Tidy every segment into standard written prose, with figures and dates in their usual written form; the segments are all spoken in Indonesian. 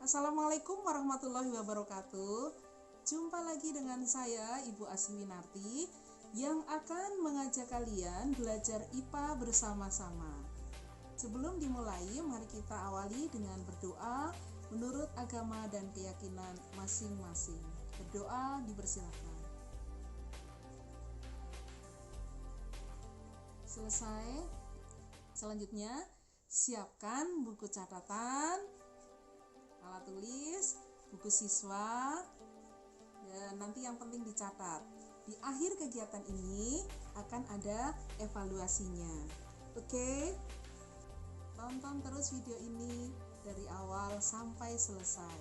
Assalamualaikum warahmatullahi wabarakatuh. Jumpa lagi dengan saya Ibu Aswinarti yang akan mengajak kalian belajar IPA bersama-sama. Sebelum dimulai, mari kita awali dengan berdoa menurut agama dan keyakinan masing-masing. Berdoa dipersilakan. Selesai. Selanjutnya, siapkan buku catatan, alat tulis, buku siswa, dan nanti yang penting dicatat. Di akhir kegiatan ini akan ada evaluasinya. Oke? Tonton terus video ini dari awal sampai selesai.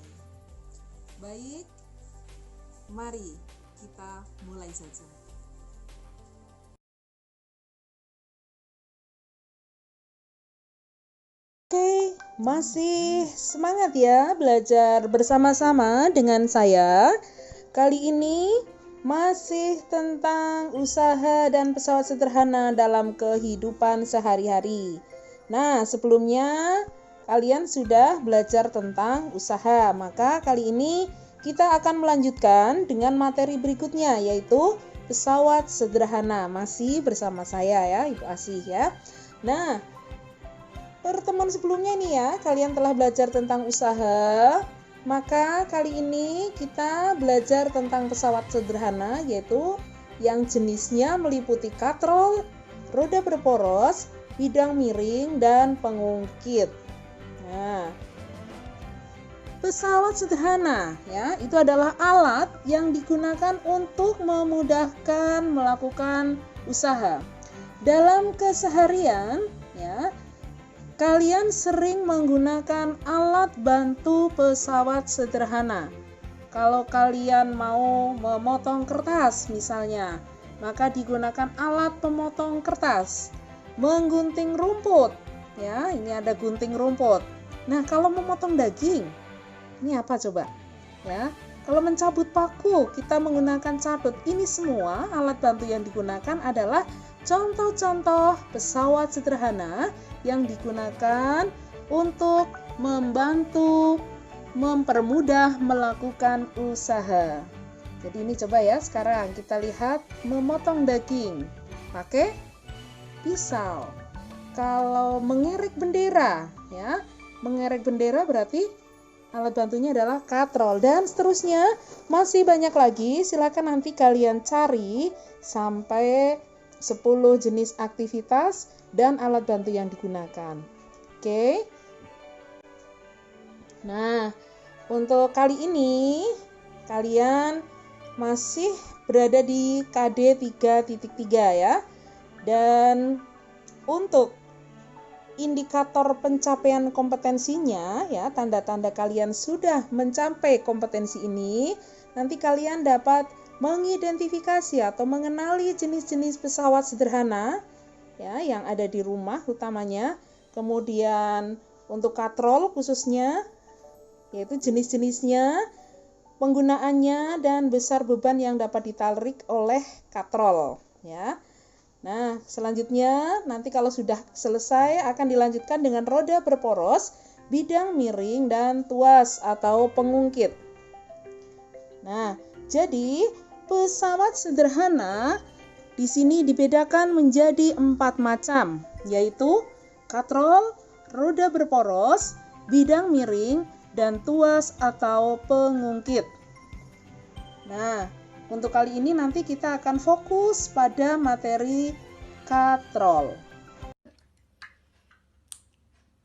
Baik, mari kita mulai saja. Oke, masih semangat ya belajar bersama-sama dengan saya. Kali ini masih tentang usaha dan pesawat sederhana dalam kehidupan sehari-hari. Nah, sebelumnya kalian sudah belajar tentang usaha, maka kali ini kita akan melanjutkan dengan materi berikutnya, yaitu pesawat sederhana. Masih bersama saya ya, Ibu Asih ya. Nah, pertemuan sebelumnya nih ya, kalian telah belajar tentang usaha. Maka kali ini kita belajar tentang pesawat sederhana, yaitu yang jenisnya meliputi katrol, roda berporos, bidang miring, dan pengungkit. Nah, pesawat sederhana ya, itu adalah alat yang digunakan untuk memudahkan melakukan usaha. Dalam keseharian ya, kalian sering menggunakan alat bantu pesawat sederhana. Kalau kalian mau memotong kertas misalnya, maka digunakan alat pemotong kertas. Menggunting rumput, ya, ini ada gunting rumput. Nah, kalau memotong daging, ini apa coba? Ya, kalau mencabut paku, kita menggunakan catut. Ini semua alat bantu yang digunakan adalah contoh-contoh pesawat sederhana yang digunakan untuk membantu mempermudah melakukan usaha. Jadi ini coba ya, sekarang kita lihat memotong daging pakai pisau. Kalau mengerek bendera ya, mengerek bendera berarti alat bantunya adalah katrol, dan seterusnya masih banyak lagi. Silakan nanti kalian cari sampai 10 jenis aktivitas dan alat bantu yang digunakan. Oke. Nah, untuk kali ini kalian masih berada di KD 3.3 ya. Dan untuk indikator pencapaian kompetensinya ya, tanda-tanda kalian sudah mencapai kompetensi ini, nanti kalian dapat mengidentifikasi atau mengenali jenis-jenis pesawat sederhana ya yang ada di rumah utamanya. Kemudian untuk katrol khususnya, yaitu jenis-jenisnya, penggunaannya, dan besar beban yang dapat ditarik oleh katrol ya. Nah, selanjutnya nanti kalau sudah selesai akan dilanjutkan dengan roda berporos, bidang miring, dan tuas atau pengungkit. Nah, jadi pesawat sederhana di sini dibedakan menjadi 4 macam, yaitu katrol, roda berporos, bidang miring, dan tuas atau pengungkit. Nah, untuk kali ini nanti kita akan fokus pada materi katrol.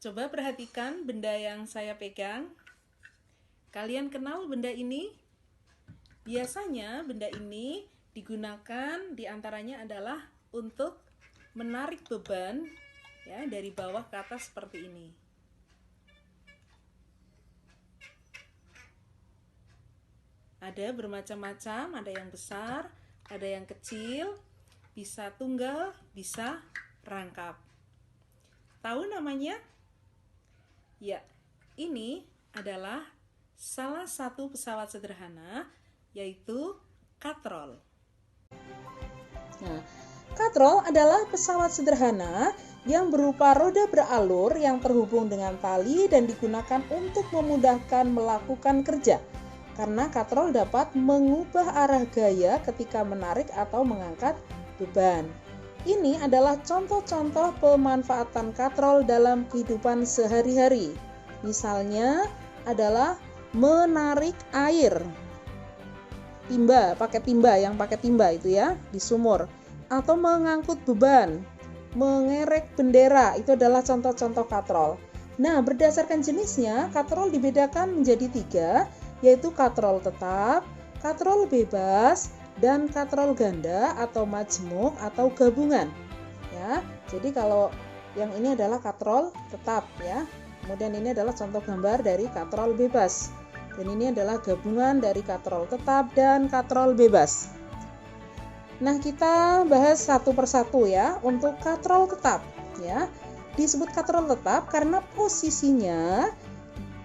Coba perhatikan benda yang saya pegang. Kalian kenal benda ini? Biasanya benda ini digunakan diantaranya adalah untuk menarik beban ya dari bawah ke atas seperti ini. Ada bermacam-macam, ada yang besar, ada yang kecil, bisa tunggal, bisa rangkap. Tahu namanya? Ya, ini adalah salah satu pesawat sederhana, yaitu katrol. Nah, Katrol adalah pesawat sederhana yang berupa roda beralur yang terhubung dengan tali dan digunakan untuk memudahkan melakukan kerja. Karena katrol dapat mengubah arah gaya ketika menarik atau mengangkat beban. Ini adalah contoh-contoh pemanfaatan katrol dalam kehidupan sehari-hari. Misalnya adalah menarik air. Pakai timba itu ya, di sumur. Atau mengangkut beban, mengerek bendera, itu adalah contoh-contoh katrol. Nah, berdasarkan jenisnya, katrol dibedakan menjadi 3, yaitu katrol tetap, katrol bebas, dan katrol ganda atau majmuk atau gabungan. Ya, jadi kalau yang ini adalah katrol tetap ya. Kemudian ini adalah contoh gambar dari katrol bebas. Dan ini adalah gabungan dari katrol tetap dan katrol bebas. Nah, kita bahas satu persatu ya. Untuk katrol tetap ya, disebut katrol tetap karena posisinya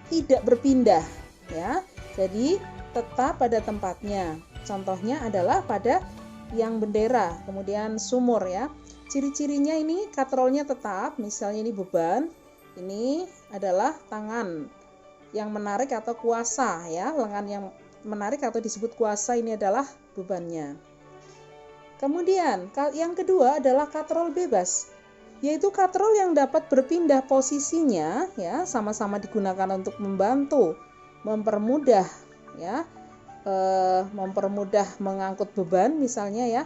tidak berpindah ya. Jadi tetap pada tempatnya. Contohnya adalah pada yang bendera, kemudian sumur ya. Ciri-cirinya ini katrolnya tetap, misalnya ini beban, ini adalah tangan yang menarik atau kuasa ya. Lengan yang menarik atau disebut kuasa, ini adalah bebannya. Kemudian yang kedua adalah katrol bebas, yaitu katrol yang dapat berpindah posisinya ya, sama-sama digunakan untuk membantu, mempermudah ya, mempermudah mengangkut beban misalnya ya.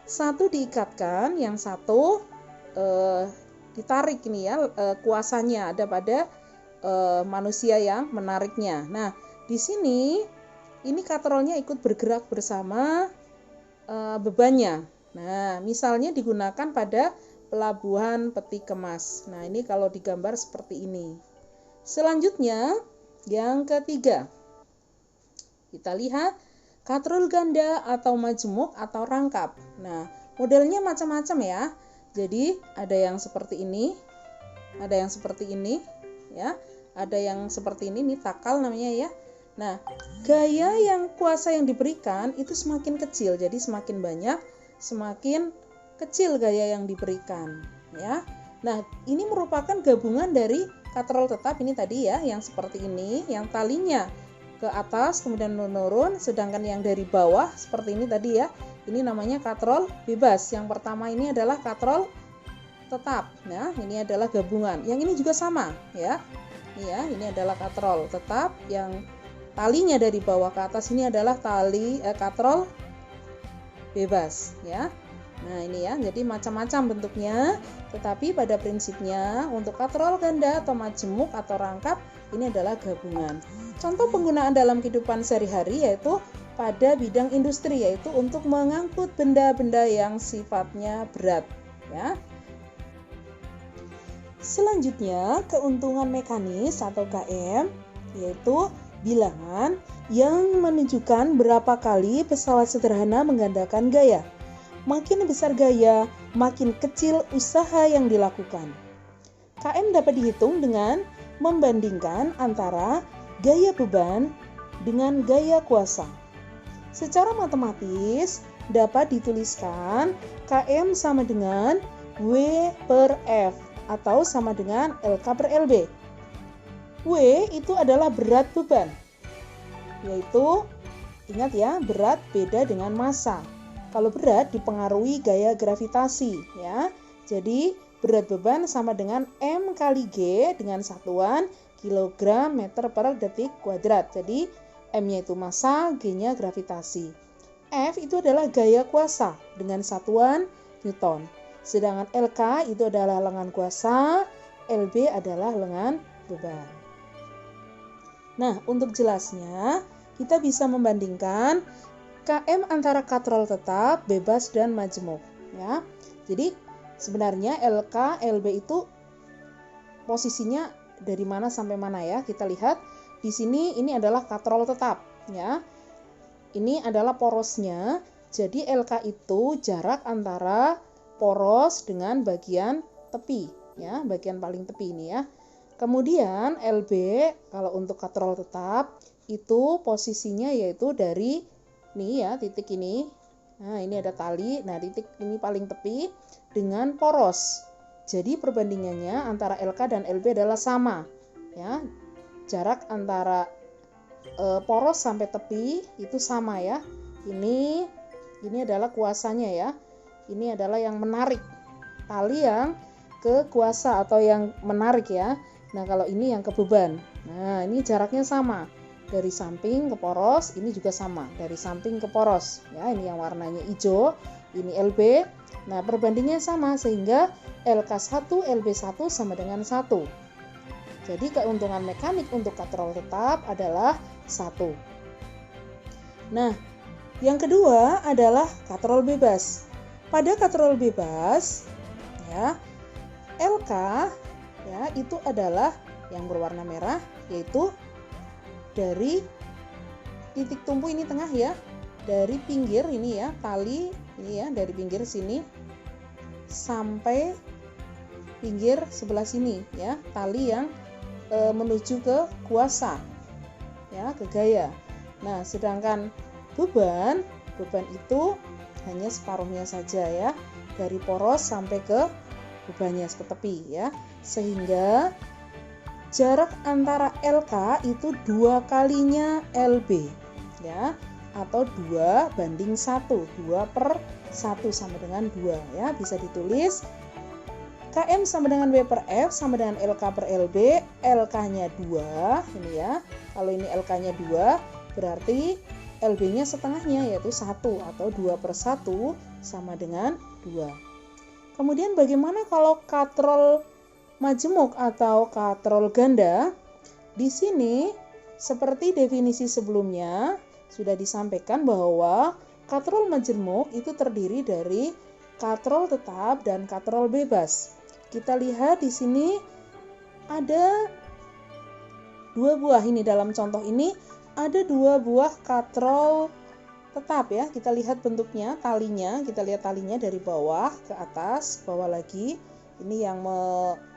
Satu diikatkan, yang satu ditarik ini ya, kuasanya ada pada manusia yang menariknya. Nah, di sini ini katrolnya ikut bergerak bersama bebannya. Nah, misalnya digunakan pada pelabuhan peti kemas. Nah, ini kalau digambar seperti ini. Selanjutnya, yang ketiga, kita lihat katrol ganda atau majmuk atau rangkap. Nah, modelnya macam-macam ya. Jadi, ada yang seperti ini, ada yang seperti ini, ya. Ada yang seperti ini takal namanya ya. Nah, gaya yang kuasa yang diberikan itu semakin kecil, jadi semakin banyak, semakin kecil gaya yang diberikan, ya. Nah, ini merupakan gabungan dari katrol tetap ini tadi ya, yang seperti ini, yang talinya ke atas kemudian menurun, sedangkan yang dari bawah seperti ini tadi ya, ini namanya katrol bebas. Yang pertama ini adalah katrol tetap, nah ini adalah gabungan. Yang ini juga sama ya. Ini adalah katrol tetap, yang talinya dari bawah ke atas ini adalah katrol bebas ya. Nah, ini ya, jadi macam-macam bentuknya, tetapi pada prinsipnya untuk katrol ganda atau majemuk atau rangkap ini adalah gabungan. Contoh penggunaan dalam kehidupan sehari-hari yaitu pada bidang industri, yaitu untuk mengangkut benda-benda yang sifatnya berat ya. Selanjutnya, keuntungan mekanis atau KM yaitu bilangan yang menunjukkan berapa kali pesawat sederhana menggandakan gaya. Makin besar gaya, makin kecil usaha yang dilakukan. KM dapat dihitung dengan membandingkan antara gaya beban dengan gaya kuasa. Secara matematis dapat dituliskan KM sama dengan W per F atau sama dengan LK per LB. W itu adalah berat beban, yaitu ingat ya, berat beda dengan massa. Kalau berat dipengaruhi gaya gravitasi ya. Jadi berat beban sama dengan M kali G dengan satuan kilogram meter per detik kuadrat. Jadi M-nya itu massa, G-nya gravitasi. F itu adalah gaya kuasa dengan satuan Newton. Sedangkan LK itu adalah lengan kuasa, LB adalah lengan beban. Nah, untuk jelasnya kita bisa membandingkan KM antara katrol tetap, bebas, dan majemuk ya. Jadi sebenarnya LK, LB itu posisinya dari mana sampai mana ya. Kita lihat di sini, ini adalah katrol tetap ya. Ini adalah porosnya. Jadi LK itu jarak antara poros dengan bagian tepi ya, bagian paling tepi ini ya. Kemudian LB kalau untuk katrol tetap itu posisinya yaitu dari nih ya, titik ini. Nah, ini ada tali. Nah, titik ini paling tepi dengan poros. Jadi perbandingannya antara LK dan LB adalah sama. Ya, jarak antara poros sampai tepi itu sama ya. Ini adalah kuasanya ya. Ini adalah yang menarik. Tali yang ke kuasa atau yang menarik ya. Nah, kalau ini yang ke beban. Nah, ini jaraknya sama. Dari samping ke poros, ini juga sama. Dari samping ke poros. Ya, ini yang warnanya hijau, ini LB. Nah, perbandingannya sama sehingga LK1, LB1 sama dengan 1. Jadi keuntungan mekanik untuk katrol tetap adalah 1. Nah, yang kedua adalah katrol bebas. Pada katrol bebas, ya, LK ya itu adalah yang berwarna merah, yaitu dari titik tumpu ini tengah ya, dari pinggir ini ya, tali ini ya, dari pinggir sini sampai pinggir sebelah sini ya, tali yang menuju ke kuasa ya, ke gaya. Nah, sedangkan beban itu hanya separuhnya saja ya, dari poros sampai ke bebannya ke tepi ya, sehingga jarak antara LK itu 2 kalinya LB ya, atau 2:1, 2/1 sama dengan 2 ya. Bisa ditulis KM sama dengan W per F sama dengan LK per LB, LK-nya 2 ini ya. Kalau ini LK-nya 2 berarti LB-nya setengahnya yaitu 1 atau 2/1 sama dengan 2. Kemudian bagaimana kalau katrol majemuk atau katrol ganda? Di sini seperti definisi sebelumnya sudah disampaikan bahwa katrol majemuk itu terdiri dari katrol tetap dan katrol bebas. Kita lihat di sini ada 2 buah, ini dalam contoh ini ada 2 buah katrol tetap ya. Kita lihat bentuknya, talinya, kita lihat talinya dari bawah ke atas, bawah lagi. Ini yang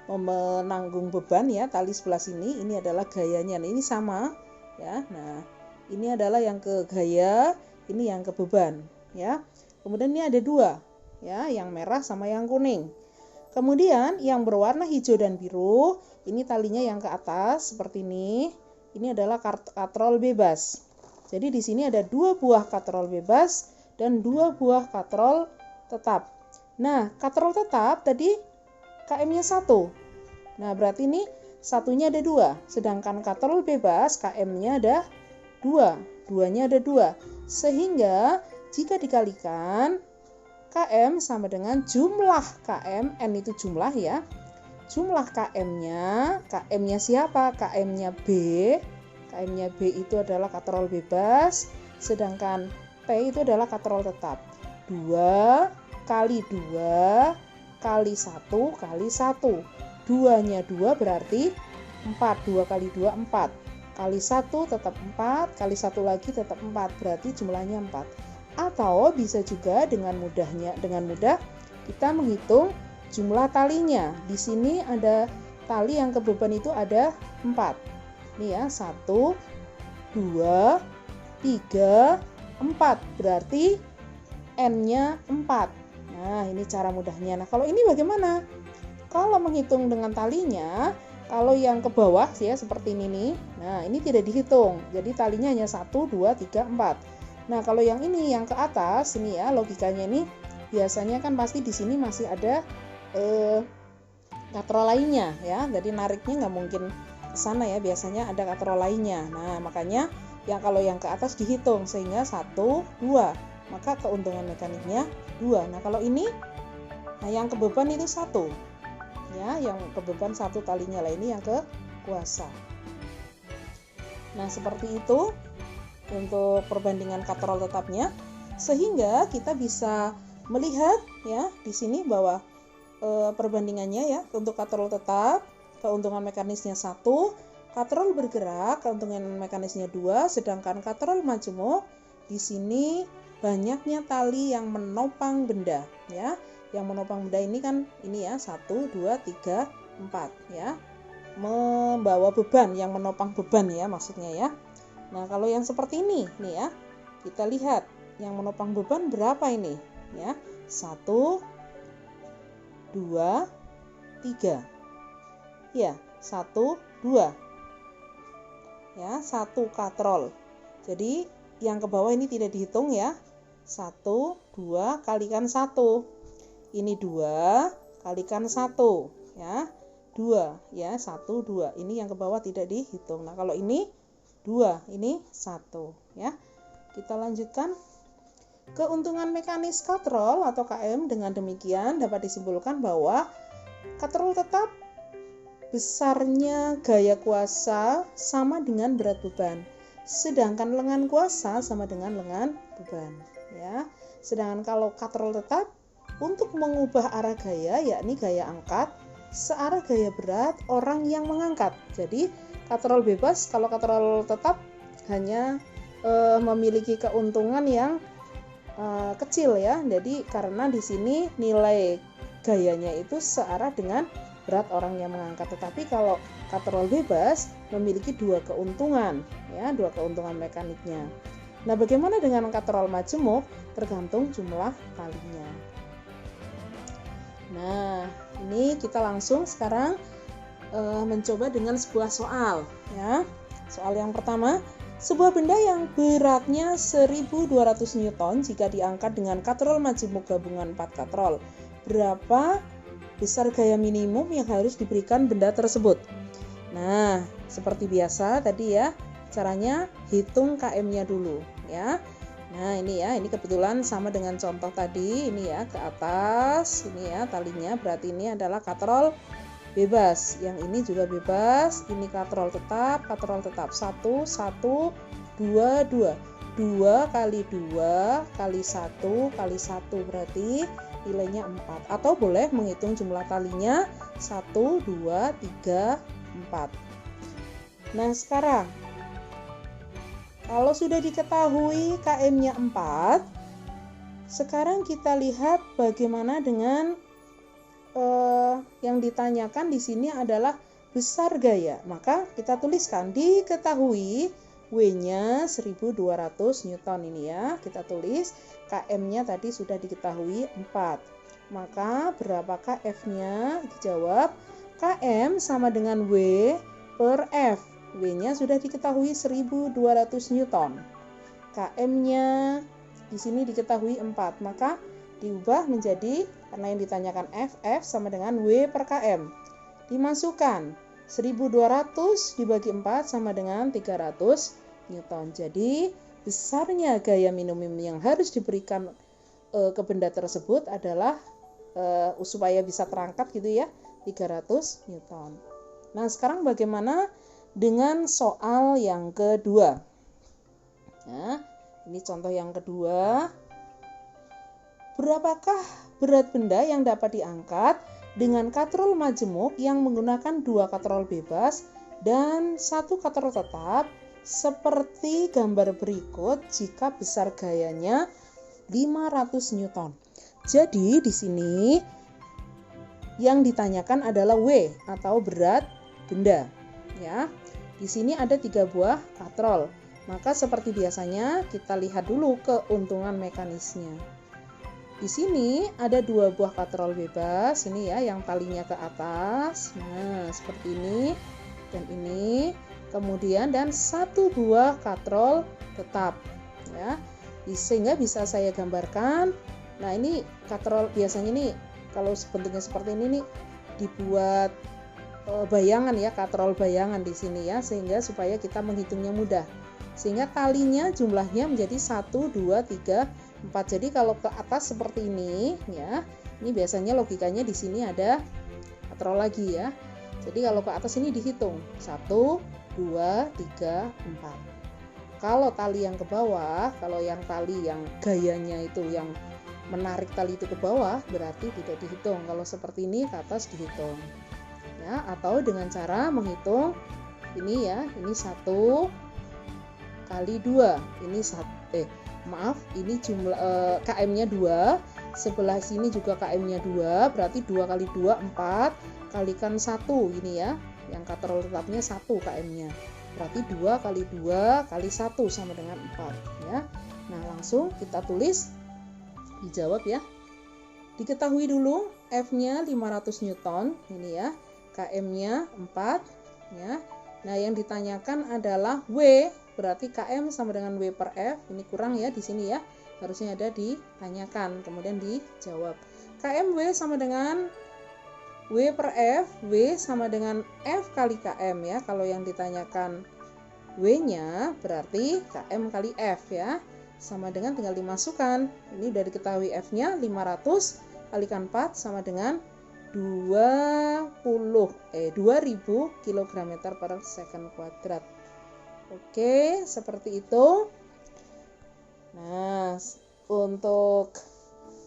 menanggung beban ya, tali sebelah sini, ini adalah gayanya. Nah, ini sama ya. Nah, ini adalah yang ke gaya, ini yang ke beban ya. Kemudian ini ada 2 ya, yang merah sama yang kuning. Kemudian yang berwarna hijau dan biru, ini talinya yang ke atas seperti ini. Ini adalah katrol bebas. Jadi di sini ada 2 buah katrol bebas dan 2 buah katrol tetap. Nah, katrol tetap tadi KM-nya 1. Nah, berarti ini satunya ada 2. Sedangkan katrol bebas KM-nya ada 2. 2-nya ada 2. Sehingga jika dikalikan KM sama dengan jumlah KM, N itu jumlah ya. Jumlah KM-nya, KM-nya siapa? KM-nya B. KM-nya B itu adalah katrol bebas, sedangkan P itu adalah katrol tetap. 2 kali 2 kali 1 kali 1. 2-nya 2 berarti 4. 2 kali 2 4. Kali 1 tetap 4, kali 1 lagi tetap 4, berarti jumlahnya 4. Atau bisa juga dengan mudah kita menghitung jumlah talinya. Di sini ada tali yang ke beban itu ada 4. Ini ya, 1, 2, 3, 4. Berarti N-nya 4. Nah, ini cara mudahnya. Nah, kalau ini bagaimana? Kalau menghitung dengan talinya, kalau yang ke bawah ya seperti ini nih. Nah, ini tidak dihitung. Jadi talinya hanya 1, 2, 3, 4. Nah, kalau yang ini yang ke atas ini ya, logikanya ini biasanya kan pasti di sini masih ada katrol lainnya ya. Jadi nariknya nggak mungkin ke sana ya, biasanya ada katrol lainnya. Nah, makanya kalau yang ke atas dihitung sehingga 1, 2. Maka keuntungan mekaniknya 2. Nah, kalau ini yang ke beban itu 1. Ya, yang ke beban 1 talinya lah, ini yang ke kuasa. Nah, seperti itu untuk perbandingan katrol tetapnya, sehingga kita bisa melihat ya di sini bahwa perbandingannya ya, untuk katrol tetap keuntungan mekanisnya 1, katrol bergerak keuntungan mekanisnya 2, sedangkan katrol majemuk di sini banyaknya tali yang menopang benda ya. Yang menopang benda ini kan ini ya, 1, 2, 3, 4 ya. Membawa beban, yang menopang beban ya maksudnya ya. Nah, kalau yang seperti ini nih ya, kita lihat yang menopang beban berapa ini? Ya, 1, 2, 3. Ya, 1, 2. Ya, 1 katrol. Jadi yang ke bawah ini tidak dihitung ya. 1, 2 kalikan 1. Ini 2 kalikan 1 ya. 2 ya, 1, 2. Ini yang ke bawah tidak dihitung. Nah, kalau ini 2, ini 1 ya. Kita lanjutkan. Keuntungan mekanis katrol atau KM dengan demikian dapat disimpulkan bahwa katrol tetap besarnya gaya kuasa sama dengan berat beban. Sedangkan lengan kuasa sama dengan lengan beban ya. Sedangkan kalau katrol tetap untuk mengubah arah gaya yakni gaya angkat searah gaya berat orang yang mengangkat. Jadi katrol bebas, kalau katrol tetap hanya memiliki keuntungan yang kecil ya. Jadi karena di sini nilai gayanya itu searah dengan berat orang yang mengangkat. Tetapi kalau katrol bebas memiliki dua keuntungan ya, dua keuntungan mekaniknya. Nah, bagaimana dengan katrol majemuk? Tergantung jumlah talinya. Nah, ini kita langsung sekarang mencoba dengan sebuah soal ya. Soal yang pertama, sebuah benda yang beratnya 1200 Newton jika diangkat dengan katrol majemuk gabungan 4 katrol. Berapa besar gaya minimum yang harus diberikan benda tersebut? Nah, seperti biasa tadi ya, caranya hitung KM-nya dulu ya. Nah, ini ya, ini kebetulan sama dengan contoh tadi, ini ya, ke atas, ini ya talinya, berarti ini adalah katrol bebas. Yang ini juga bebas, ini katrol tetap, 1, 1, 2, 2. 2 kali 2 kali 1 kali 1 berarti nilainya 4. Atau boleh menghitung jumlah talinya 1, 2, 3, 4. Nah, sekarang kalau sudah diketahui KM-nya 4, sekarang kita lihat bagaimana dengan yang ditanyakan di sini adalah besar gaya. Maka kita tuliskan diketahui W-nya 1200 Newton ini ya. Kita tulis KM-nya tadi sudah diketahui 4. Maka berapakah F-nya? Dijawab KM sama dengan W per F. W-nya sudah diketahui 1200 Newton. KM-nya di sini diketahui 4. Maka diubah menjadi, karena yang ditanyakan F sama dengan W per KM. Dimasukkan 1200 dibagi 4 sama dengan 300 Newton. Jadi besarnya gaya minimum yang harus diberikan ke benda tersebut adalah supaya bisa terangkat gitu ya, 300 Newton. Nah, sekarang bagaimana dengan soal yang kedua? Nah, ini contoh yang kedua. Berapakah berat benda yang dapat diangkat dengan katrol majemuk yang menggunakan 2 katrol bebas dan 1 katrol tetap seperti gambar berikut jika besar gayanya 500 Newton. Jadi di sini yang ditanyakan adalah W atau berat benda ya. Di sini ada 3 buah katrol. Maka seperti biasanya kita lihat dulu keuntungan mekanisnya. Di sini ada 2 buah katrol bebas, ini ya yang talinya ke atas. Nah, seperti ini dan ini. Kemudian dan 1 buah katrol tetap ya. Sehingga bisa saya gambarkan. Nah, ini katrol biasanya nih kalau bentuknya seperti ini nih dibuat bayangan ya, katrol bayangan di sini ya, sehingga supaya kita menghitungnya mudah. Sehingga talinya jumlahnya menjadi 1, 2, 3, 4. Jadi kalau ke atas seperti ini ya, ini biasanya logikanya di sini ada katrol lagi ya. Jadi kalau ke atas ini dihitung 1, 2, 3, 4. Kalau tali yang ke bawah, kalau yang tali yang gayanya itu yang menarik tali itu ke bawah berarti tidak dihitung. Kalau seperti ini ke atas dihitung. Ya, atau dengan cara menghitung ini ya, ini 1 kali 2. Ini ini jumlah KM-nya 2, sebelah sini juga KM-nya 2, berarti 2 kali 2 4 kalikan 1 ini ya, yang katrol tetapnya 1 KM-nya. Berarti 2 kali 2 kali 1 sama dengan 4 ya. Nah, langsung kita tulis, dijawab ya. Diketahui dulu F-nya 500 Newton, ini ya. KM-nya 4 ya. Nah, yang ditanyakan adalah W, berarti KM sama dengan W per F. Ini kurang ya di sini ya. Harusnya ada ditanyakan, kemudian dijawab. KMW sama dengan W per F, W sama dengan F kali KM ya. Kalau yang ditanyakan W-nya berarti KM kali F ya. Sama dengan tinggal dimasukkan. Ini udah diketahui F-nya 500 kalikan 4 sama dengan 2000 kg per second kuadrat. Oke, seperti itu. Nah, untuk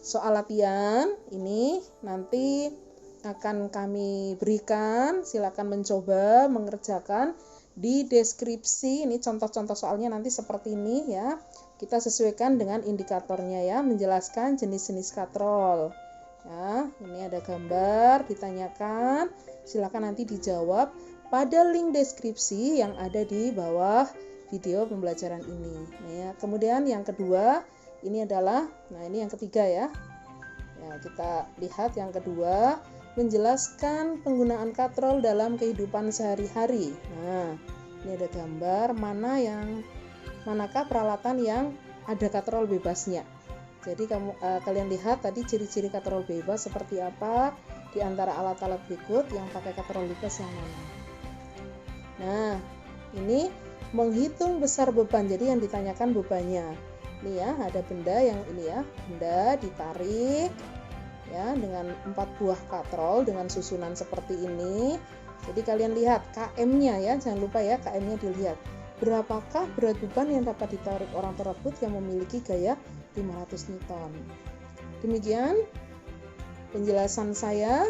soal latihan ini nanti akan kami berikan. Silakan mencoba mengerjakan di deskripsi. Ini contoh-contoh soalnya nanti seperti ini ya. Kita sesuaikan dengan indikatornya ya, menjelaskan jenis-jenis katrol. Ya, ini ada gambar, ditanyakan. Silakan nanti dijawab pada link deskripsi yang ada di bawah video pembelajaran ini. Nah, ya. Kemudian yang kedua, ini adalah, nah ini yang ketiga ya. Ya, kita lihat yang kedua, menjelaskan penggunaan katrol dalam kehidupan sehari-hari. Nah, ini ada gambar manakah peralatan yang ada katrol bebasnya. Jadi kalian lihat tadi ciri-ciri katrol bebas seperti apa di antara alat-alat berikut yang pakai katrol bebas yang mana. Nah, ini menghitung besar beban. Jadi yang ditanyakan bebannya. Ini ya, ada benda yang ini ya, benda ditarik ya dengan 4 buah katrol dengan susunan seperti ini. Jadi kalian lihat KM-nya ya, jangan lupa ya KM-nya dilihat. Berapakah berat beban yang dapat ditarik orang tersebut yang memiliki gaya 500 Newton. Demikian penjelasan saya.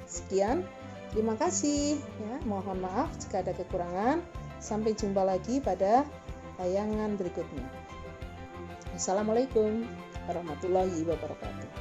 Sekian. Terima kasih ya. Mohon maaf jika ada kekurangan. Sampai jumpa lagi pada tayangan berikutnya. Assalamualaikum warahmatullahi wabarakatuh.